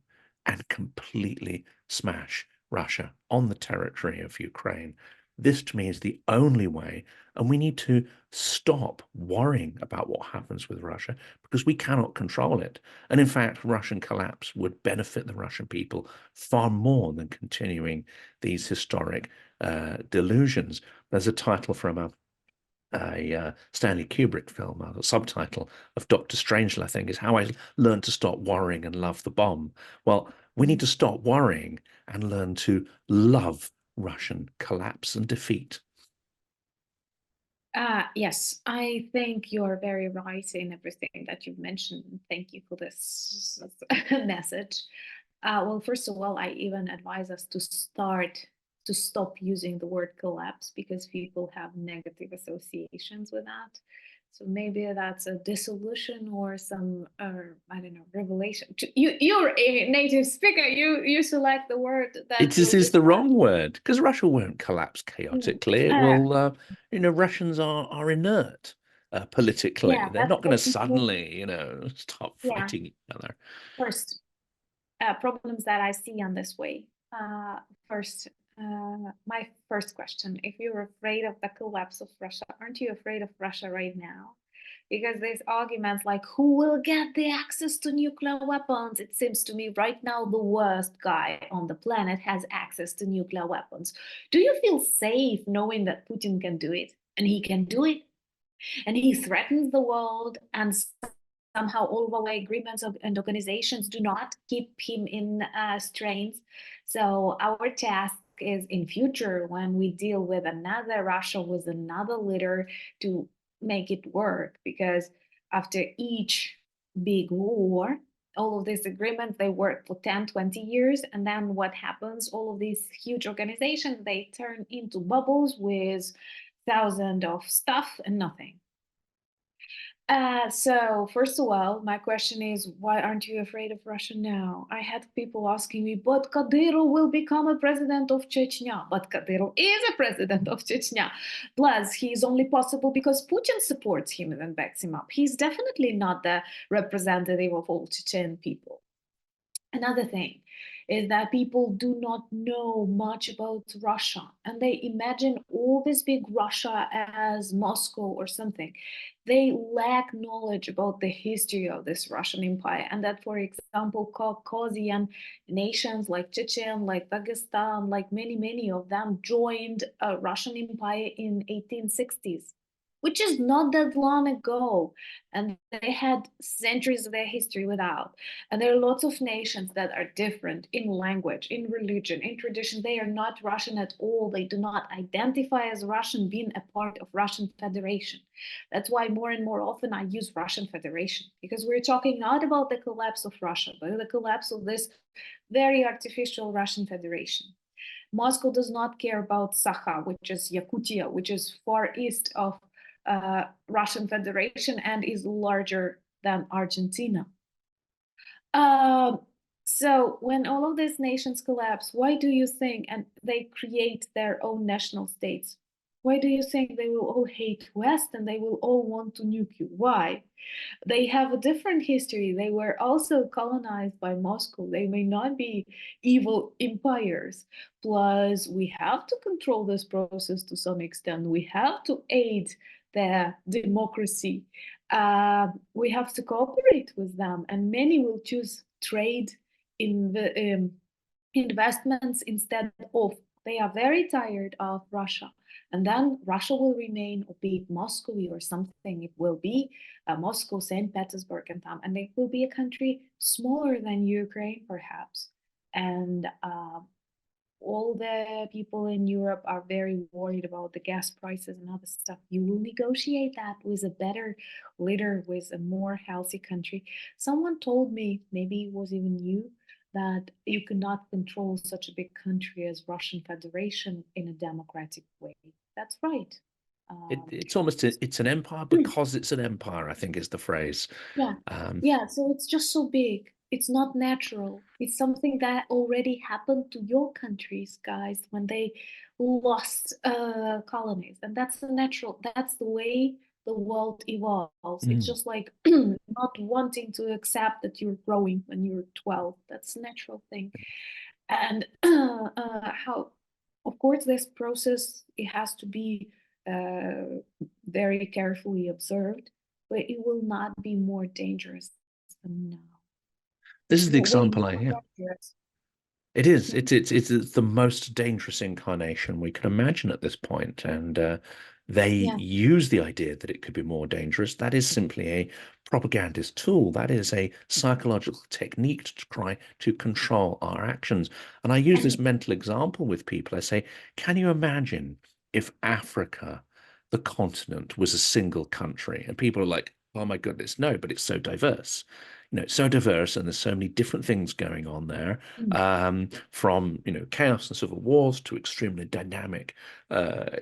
and completely smash Russia on the territory of Ukraine. This to me is the only way, and we need to stop worrying about what happens with Russia because we cannot control it. And in fact, Russian collapse would benefit the Russian people far more than continuing these historic delusions. There's a title from a Stanley Kubrick film, the subtitle of Dr. Strangelove, I think, is How I Learned to Stop Worrying and Love the Bomb. Well, we need to stop worrying and learn to love Russian collapse and defeat. Yes, I think you're very right in everything that you've mentioned. Thank you for this message. Well, first of all, I even advise us to start to stop using the word collapse because people have negative associations with that. So maybe that's a dissolution or some, I don't know, revelation. You're a native speaker. You select the word that It will is the describe. wrong word because Russia won't collapse chaotically. It Uh, will, Russians are inert politically. yeah, They're that's not going what to people. suddenly, start Yeah, fighting each other. first problems that I see on this way. First, my first question: if you're afraid of the collapse of Russia, aren't you afraid of Russia right now? Because there's arguments like who will get the access to nuclear weapons. It seems to me right now the worst guy on the planet has access to nuclear weapons. Do you feel safe knowing that Putin can do it and he can do it and he threatens the world, and somehow all of our agreements and organizations do not keep him in strains? So our task is in future when we deal with another Russia with another leader to make it work, because after each big war, all of these agreements, they work for 10-20 years, and then what happens, all of these huge organizations, they turn into bubbles with thousands of stuff and nothing. So first of all, my question is, why aren't you afraid of Russia now? I had people asking me, but Kadyrov will become a president of Chechnya. But Kadyrov is a president of Chechnya. Plus, he is only possible because Putin supports him and backs him up. He's definitely not the representative of all Chechen people. Another thing is that people do not know much about Russia, and they imagine all this big Russia as Moscow or something. They lack knowledge about the history of this Russian Empire, and that, for example, Caucasian nations like Chechen, like Dagestan, like many of them joined a Russian Empire in 1860s, which is not that long ago, and they had centuries of their history without. And there are lots of nations that are different in language, in religion, in tradition. They are not Russian at all. They do not identify as Russian, being a part of Russian Federation. That's why more and more often I use Russian Federation, because we're talking not about the collapse of Russia, but the collapse of this very artificial Russian Federation. Moscow does not care about Sakha, which is Yakutia, which is far east of Russian Federation and is larger than Argentina. Um, so when all of these nations collapse, why do you think, and they create their own national states, why do you think they will all hate West and they will all want to nuke you? Why? They have a different history. They were also colonized by Moscow. They may not be evil empires. Plus, we have to control this process to some extent. We have to aid their democracy. We have to cooperate with them, and many will choose trade in the investments instead of. They are very tired of Russia, and then Russia will remain, or be it Moscow or something. It will be Moscow, St. Petersburg, and it will be a country smaller than Ukraine, perhaps. And all the people in Europe are very worried about the gas prices and other stuff. You will negotiate that with a better leader, with a more healthy country. Someone told me, maybe it was even you, that you cannot control such a big country as Russian Federation in a democratic way. That's right. It's almost it's an empire because it's an empire, I think is the phrase. Yeah, Um, yeah. So it's just so big. It's not natural. It's something that already happened to your countries, guys, when they lost colonies, and that's the natural. That's the way the world evolves. It's mm. just like not wanting to accept that you're growing when you're 12. That's a natural thing. And how, of course, this process, it has to be very carefully observed, but it will not be more dangerous than now. This is the Way example I more hear. dangerous. It is. Mhm. It's the most dangerous incarnation we can imagine at this point, and they Yeah. use the idea that it could be more dangerous. That is simply a propagandist tool. That is a psychological technique to try to control our actions. And I use this And mental example with people. I say, can you imagine if Africa, the continent, was a single country? And people are like, Oh my goodness, no, but it's so diverse. It's so diverse, and there's so many different things going on there, Mm. from chaos and civil wars to extremely dynamic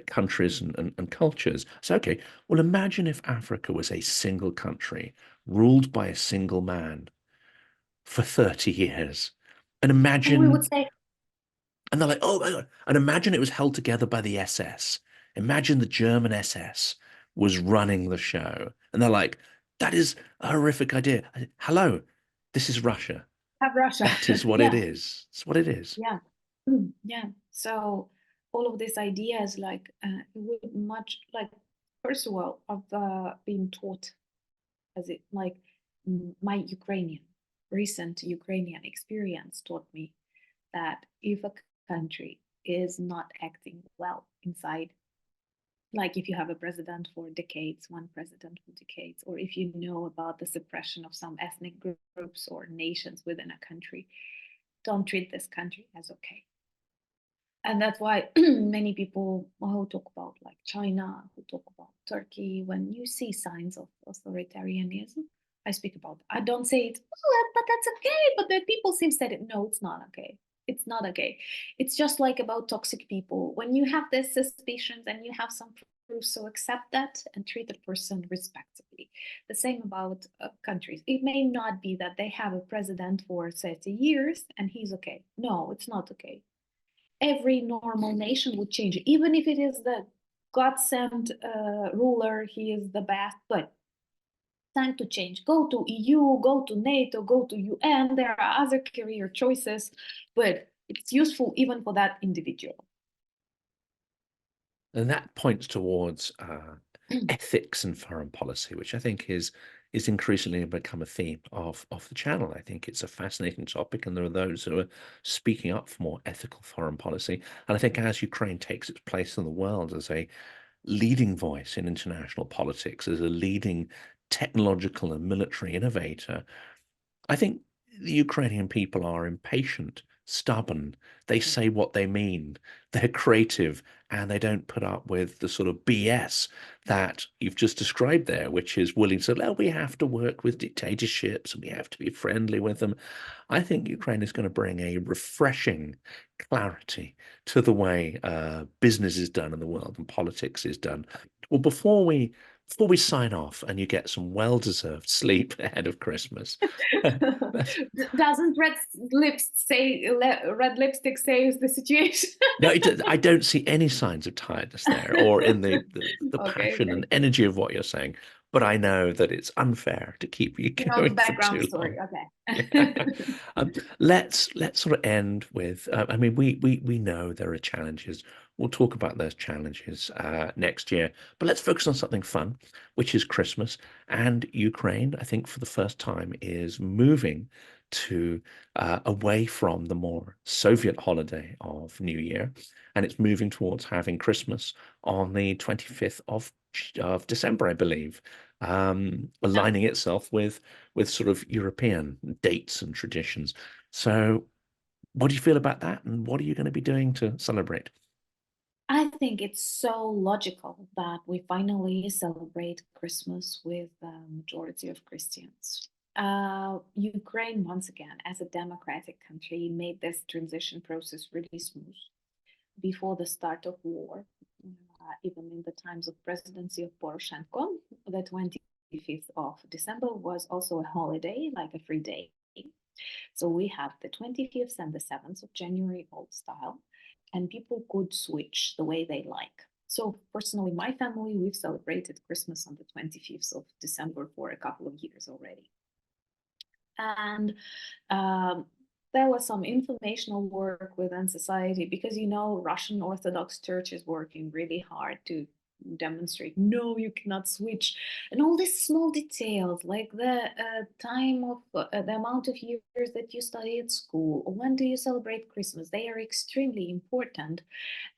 countries and cultures. So, okay, well, imagine if Africa was a single country ruled by a single man for 30 years, and And we would imagine, say, and they're like, oh my God, and imagine it was held together by the SS. Imagine the German SS was running the show. And they're like, that is a horrific idea. Hello, this is Russia. have Russia. That is what it Yeah, is. It's what it is. yeah, yeah. So all of these ideas, like, would much like, first of all, I've been taught as it like my recent Ukrainian experience taught me that if a country is not acting well inside, like if you have a president for decades, one president for decades, or if you know about the suppression of some ethnic groups or nations within a country, don't treat this country as okay. And that's why many people who talk about like China, who talk about Turkey, when you see signs of authoritarianism, I speak about. I don't say it, oh, but that's okay. But the people seem that no, it's not okay. It's not okay. It's just like about toxic people. When you have this suspicions and you have some proof, so accept that and treat the person respectfully. The same about countries. It may not be that they have a president for 30 years and he's okay. No, it's not okay. Every normal nation would change, even if it is the God-sent ruler, he is the best, but time to change. Go to EU, go to NATO, go to UN, there are other career choices, but it's useful even for that individual. And that points towards ethics and foreign policy, which I think is increasingly become a theme of the channel. I think it's a fascinating topic, and there are those who are speaking up for more ethical foreign policy. And I think as Ukraine takes its place in the world as a leading voice in international politics, as a leading technological and military innovator, I think the Ukrainian people are impatient, stubborn. They say what they mean. They're creative, and they don't put up with the sort of BS that you've just described there, which is willing to say, well, we have to work with dictatorships and we have to be friendly with them. I think Ukraine is going to bring a refreshing clarity to the way business is done in the world and politics is done. Well, before we sign off and you get some well-deserved sleep ahead of Christmas, Doesn't red lipstick saves the situation? no, I don't see any signs of tiredness there, or in the Okay, passion and okay. energy of what you're saying. But I know that it's unfair to keep you You know the going for background too story. long. Yeah. Okay. Let's sort of end with. I mean, we know there are challenges. We'll talk about those challenges next year. But let's focus on something fun, which is Christmas. And Ukraine, I think, for the first time, is moving to away from the more Soviet holiday of New Year, and it's moving towards having Christmas on the 25th of December, I believe, Yeah. aligning itself with sort of European dates and traditions. So, what do you feel about that, and what are you going to be doing to celebrate? I think it's so logical that we finally celebrate Christmas with the majority of Christians. Ukraine, once again, as a democratic country, made this transition process really smooth before the start of war. Even in the times of presidency of Poroshenko, the 25th of December was also a holiday, like a free day. So we have the 25th and the 7th of January old style, and people could switch the way they like. So personally, my family, we've celebrated Christmas on the 25th of December for a couple of years already. And there was some informational work within society because, Russian Orthodox Church is working really hard to demonstrate, no, you cannot switch, and all these small details like the time of the amount of years that you study at school, or when do you celebrate Christmas, they are extremely important.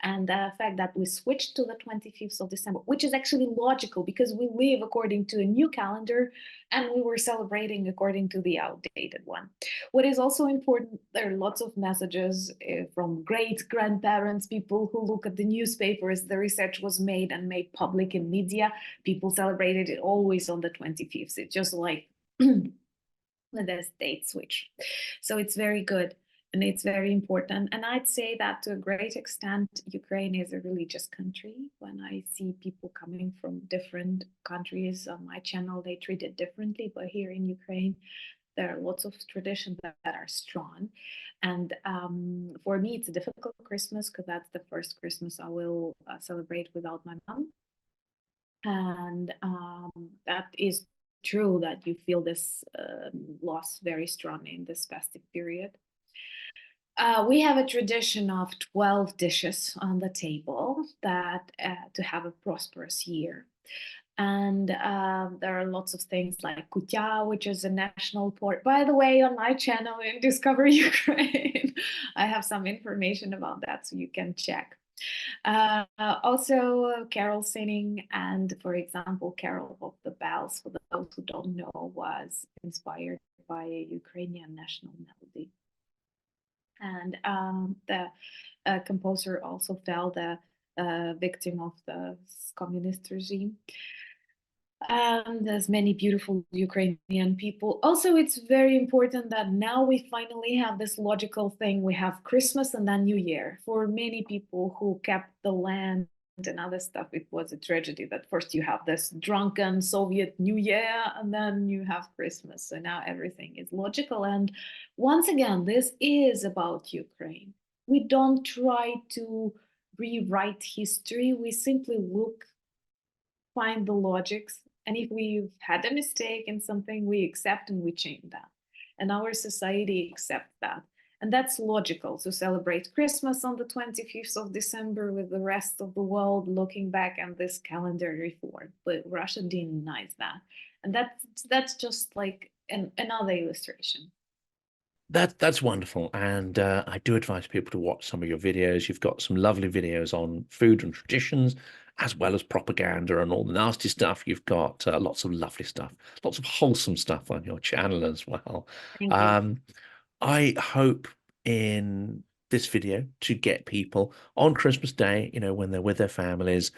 And the fact that we switched to the 25th of December, which is actually logical because we live according to a new calendar, and we were celebrating according to the outdated one. What is also important, there are lots of messages from great grandparents, people who look at the newspapers. The research was made and made public in media. People celebrated it always on the 25th. It's just like with this date switch. So it's very good and it's very important. And I'd say that to a great extent, Ukraine is a religious country. When I see people coming from different countries on my channel, they treat it differently. But here in Ukraine, there are lots of traditions that are strong. And for me, it's a difficult Christmas because that's the first Christmas I will celebrate without my mom. And that is true that you feel this loss very strong in this festive period. We have a tradition of 12 dishes on the table that to have a prosperous year. And there are lots of things like kutya, which is a national port. By the way, on my channel in Discover Ukraine, I have some information about that, so you can check. Also, carol singing, and for example, Carol of the Bells, for those who don't know, was inspired by a Ukrainian national melody. And the composer also fell the victim of the communist regime. And there's many beautiful Ukrainian people. Also, it's very important that now we finally have this logical thing. We have Christmas and then New Year. For many people who kept the land and other stuff, it was a tragedy that first you have this drunken Soviet New Year and then you have Christmas. So now everything is logical. And once again, this is about Ukraine. We don't try to rewrite history. We simply look, find the logics, and if we've had a mistake in something, we accept and we change that. And our society accepts that. And that's logical to celebrate Christmas on the 25th of December with the rest of the world looking back at this calendar reform. But Russia denies that. And that's just like another illustration. That's wonderful, and I do advise people to watch some of your videos. You've got some lovely videos on food and traditions, as well as propaganda and all the nasty stuff. You've got lots of lovely stuff, lots of wholesome stuff on your channel as well. Thank you. I hope in this video to get people on Christmas Day, you know, when they're with their families,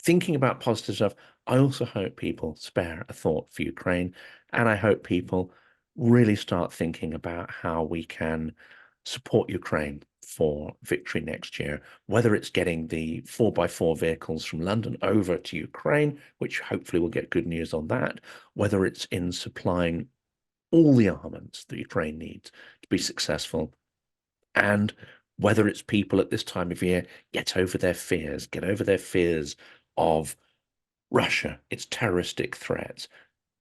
thinking about positive stuff. I also hope people spare a thought for Ukraine, and I hope people really start thinking about how we can support Ukraine for victory next year, whether it's getting the 4x4 vehicles from London over to Ukraine, which hopefully we'll get good news on that, whether it's in supplying all the armaments that Ukraine needs to be successful, and whether it's people at this time of year get over their fears of Russia, its terroristic threats.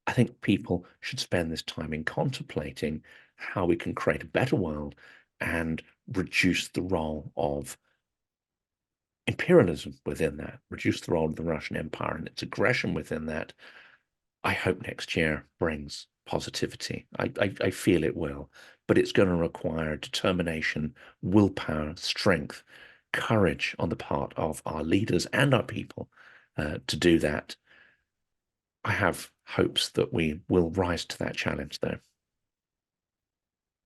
I think people should spend this time in contemplating how we can create a better world and reduce the role of imperialism within that, reduce the role of the Russian Empire and its aggression within that. I hope next year brings positivity. I feel it will, but it's going to require determination, willpower, strength, courage on the part of our leaders and our people to do that. I have hopes that we will rise to that challenge, though.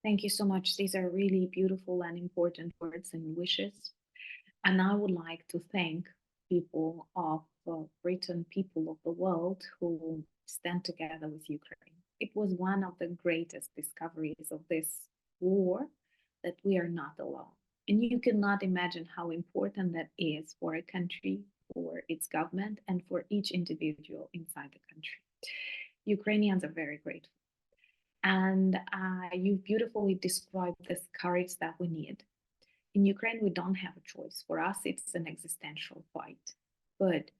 Thank you so much. These are really beautiful and important words and wishes. And I would like to thank people of Britain, people of the world who stand together with Ukraine. It was one of the greatest discoveries of this war that we are not alone. And you cannot imagine how important that is for a country, for its government, and for each individual inside the country. Ukrainians are very grateful. And you beautifully described this courage that we need. In Ukraine, we don't have a choice. For us, it's an existential fight. But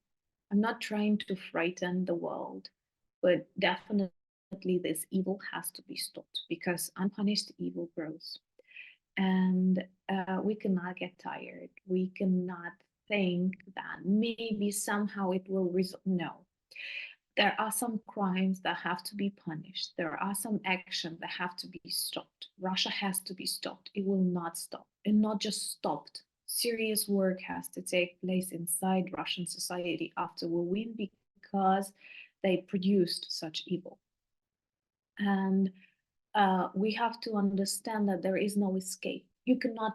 I'm not trying to frighten the world, but definitely this evil has to be stopped because unpunished evil grows. And we cannot get tired. We cannot think that maybe somehow it will resolve. No. There are some crimes that have to be punished. There are some actions that have to be stopped. Russia has to be stopped. It will not stop. And not just stopped. Serious work has to take place inside Russian society after we win, because they produced such evil. And we have to understand that there is no escape. You cannot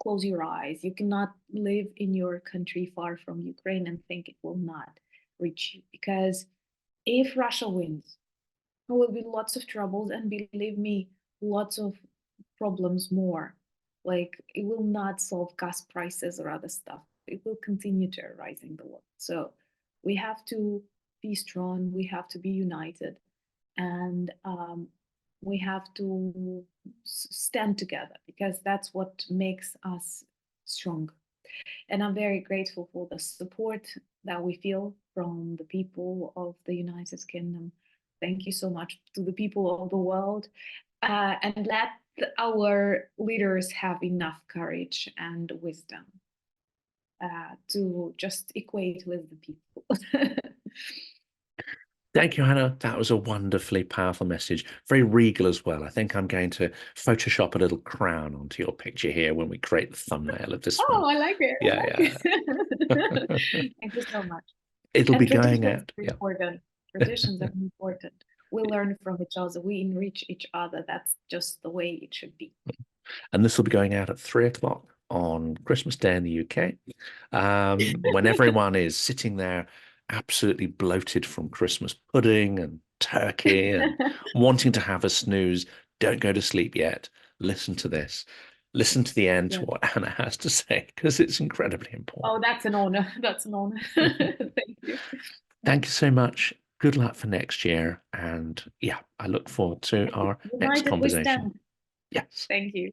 close your eyes. You cannot live in your country far from Ukraine and think it will not reach you. Because if Russia wins, there will be lots of troubles, and believe me, lots of problems more. Like, it will not solve gas prices or other stuff. It will continue terrorizing the world. So we have to be strong. We have to be united, and we have to stand together, because that's what makes us strong. And I'm very grateful for the support that we feel from the people of the United Kingdom. Thank you so much to the people of the world. And let our leaders have enough courage and wisdom to just equate with the people. Thank you, Hannah. That was a wonderfully powerful message. Very regal as well. I think I'm going to Photoshop a little crown onto your picture here when we create the thumbnail of this one. Oh, I like it. Yeah, Thank you so much. It'll be going Traditions out. are Yeah. important. Traditions are important. We learn from each other. We enrich each other. That's just the way it should be. And this will be going out at 3 o'clock on Christmas Day in the UK, when everyone is sitting there absolutely bloated from Christmas pudding and turkey and wanting to have a snooze. Don't go to sleep yet. Listen to this. Listen to the end to what Anna has to say, because it's incredibly important. Oh, that's an honor. That's an honor. Thank you. Thank you so much. Good luck for next year. And yeah, I look forward to our next conversation. We stand. Yes. Thank you.